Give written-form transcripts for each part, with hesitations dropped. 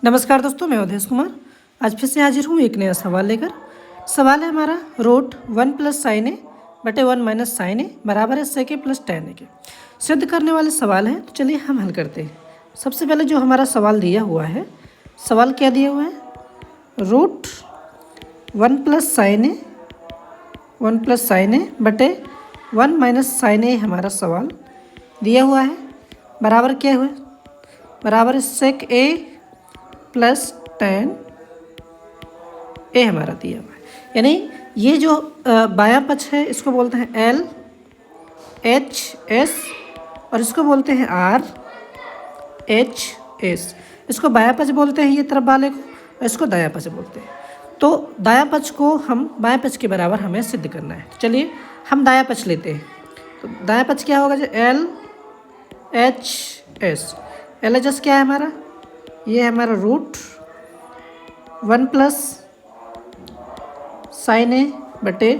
नमस्कार दोस्तों, मैं अवधेश कुमार आज फिर से हाजिर हूँ एक नया सवाल लेकर। सवाल है हमारा रूट 1 प्लस साइन ए बटे 1 माइनस साइन ए बराबर है सेक ए प्लस टेन ए के। सिद्ध करने वाले सवाल है, तो चलिए हम हल करते हैं। सबसे पहले जो हमारा सवाल दिया हुआ है, सवाल क्या दिया हुआ है, रूट 1 प्लस साइन ए बटे 1 माइनस साइन ए हमारा सवाल दिया हुआ है। बराबर क्या हुआ, बराबर है सेक ए प्लस टेन ए हमारा दिया हुआ है। यानी ये जो बायां पक्ष है इसको बोलते हैं एल एच एस और इसको बोलते हैं आर एच एस। इसको बायां पक्ष बोलते हैं ये तरफ वाले को, और इसको दायां पक्ष बोलते हैं। तो दायां पक्ष को हम बाएं पक्ष के बराबर हमें सिद्ध करना है। तो चलिए हम दायां पक्ष लेते हैं। तो दायां पक्ष क्या होगा, जो L H S. L H S क्या है हमारा, ये है हमारा रूट 1 प्लस साइन ए बटे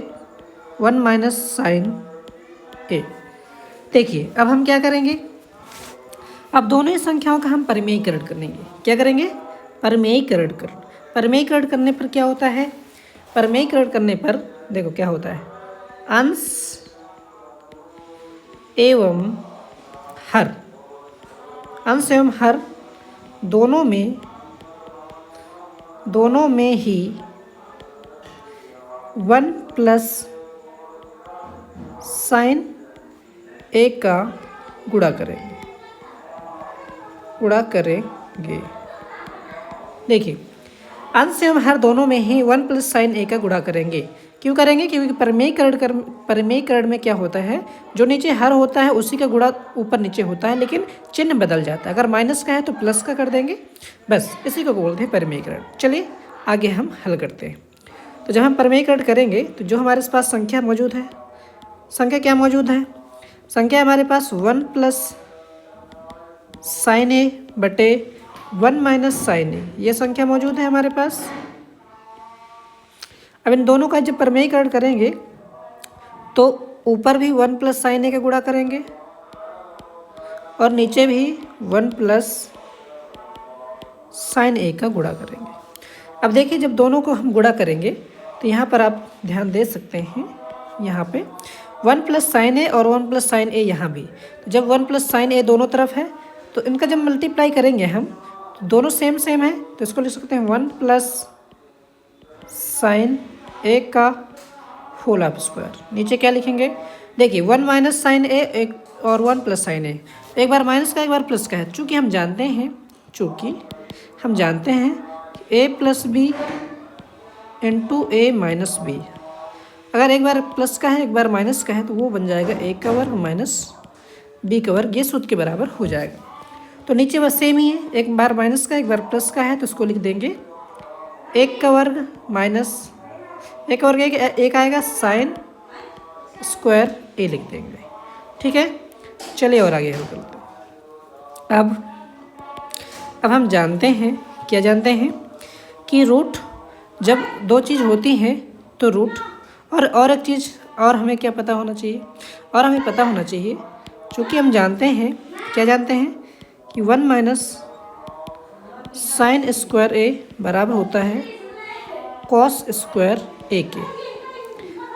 1 माइनस साइन ए। देखिए अब हम क्या करेंगे, अब दोनों ही संख्याओं का हम परिमेयीकरण करेंगे। क्या करेंगे, परिमेयीकरण। परिमेयीकरण करने पर क्या होता है, परिमेयीकरण करने पर देखो क्या होता है, अंश एवं हर, अंश एवं हर दोनों में ही 1 प्लस साइन ए का गुणा करेंगे। देखिए अंश एवं हर दोनों में ही 1 प्लस साइन ए का गुणा करेंगे। क्यों करेंगे, क्योंकि परिमेयीकरण में क्या होता है, जो नीचे हर होता है उसी का गुणा ऊपर नीचे होता है, लेकिन चिन्ह बदल जाता है। अगर माइनस का है तो प्लस का कर देंगे, बस इसी को बोलते हैं परिमेयीकरण। चलिए आगे हम हल करते हैं। तो जब हम परिमेयीकरण करेंगे तो जो हमारे पास संख्या मौजूद है, संख्या क्या मौजूद है, संख्या हमारे पास 1 प्लस साइन ए बटे 1 माइनस साइन ए, ये संख्या मौजूद है हमारे पास। अब इन दोनों का जब परिमेयीकरण करेंगे तो ऊपर भी 1 प्लस साइन ए का गुणा करेंगे और नीचे भी 1 प्लस साइन ए का गुणा करेंगे। अब देखिए जब दोनों को हम गुणा करेंगे तो यहाँ पर आप ध्यान दे सकते हैं, यहाँ पे 1 प्लस साइन ए और 1 प्लस साइन ए यहाँ भी। तो जब 1 प्लस साइन ए दोनों तरफ है तो इनका जब मल्टीप्लाई करेंगे हम, तो दोनों सेम है, तो इसको लिख सकते हैं 1 प्लस साइन ए का होल ऑफ स्क्वायर। नीचे क्या लिखेंगे, देखिए 1 माइनस साइन ए एक और 1 प्लस साइन ए, एक बार माइनस का एक बार प्लस का है। चूँकि हम जानते हैं ए प्लस बी इंटू ए माइनस बी, अगर एक बार प्लस का है एक बार माइनस का है तो वो बन जाएगा ए का वर्ग माइनस बी का वर्ग, ये सूत्र के बराबर हो जाएगा। तो नीचे बस सेम ही है, एक बार माइनस का एक बार प्लस का है, तो इसको लिख देंगे एक का वर्ग माइनस एक वर्ग एक आएगा साइन स्क्वायर ए लिख देंगे। ठीक है, चलिए और आगे हल करते हैं। अब हम जानते हैं, क्या जानते हैं कि रूट जब दो चीज़ होती हैं तो रूट और एक चीज़ और हमें क्या पता होना चाहिए, और हमें पता होना चाहिए चूँकि हम जानते हैं, क्या जानते हैं कि 1 माइनस साइन स्क्वायर ए बराबर होता है कॉस स्क्वायर ए के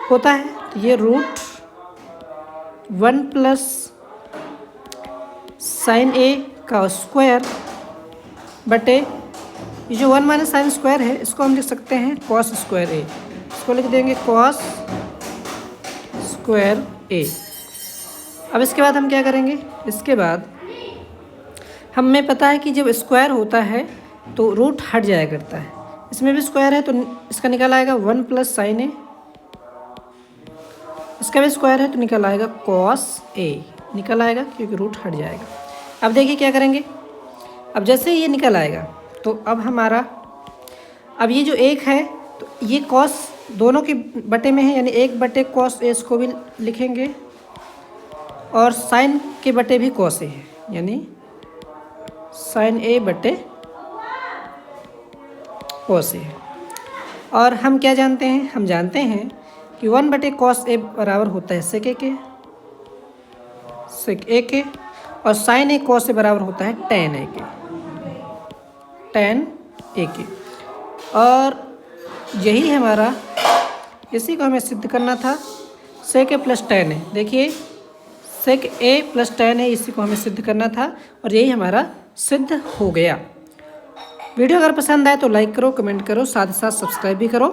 होता है। तो ये रूट 1 प्लस साइन ए का स्क्वायर बटे ये जो 1 माइनस साइन स्क्वायर है इसको हम लिख सकते हैं कॉस स्क्वायर ए, इसको लिख देंगे कॉस स्क्वायर ए। अब इसके बाद हम क्या करेंगे, इसके बाद हमें पता है कि जब स्क्वायर होता है तो रूट हट जाया करता है। इसमें भी स्क्वायर है तो इसका निकल आएगा 1 प्लस साइन ए, इसका भी स्क्वायर है तो निकल आएगा कॉस ए, निकल आएगा क्योंकि रूट हट जाएगा। अब देखिए क्या करेंगे, अब जैसे ये निकल आएगा तो अब हमारा, अब ये जो एक है तो ये कॉस दोनों के बटे में है, यानी 1 बटे कॉस ए इसको भी लिखेंगे, और साइन के बटे भी कॉस ए है, यानी साइन ए बटे कॉस ए। और हम क्या जानते हैं, हम जानते हैं कि 1 बटे कॉस ए बराबर होता है सेक ए के, और साइन ए कॉस से बराबर होता है टेन ए के, टेन ए की। और यही हमारा, इसी को हमें सिद्ध करना था। सेक ए प्लस टेन है, देखिए सेक ए प्लस टेन है, इसी को हमें सिद्ध करना था और यही हमारा सिद्ध हो गया। वीडियो अगर पसंद आए तो लाइक करो, कमेंट करो, साथ ही साथ सब्सक्राइब भी करो।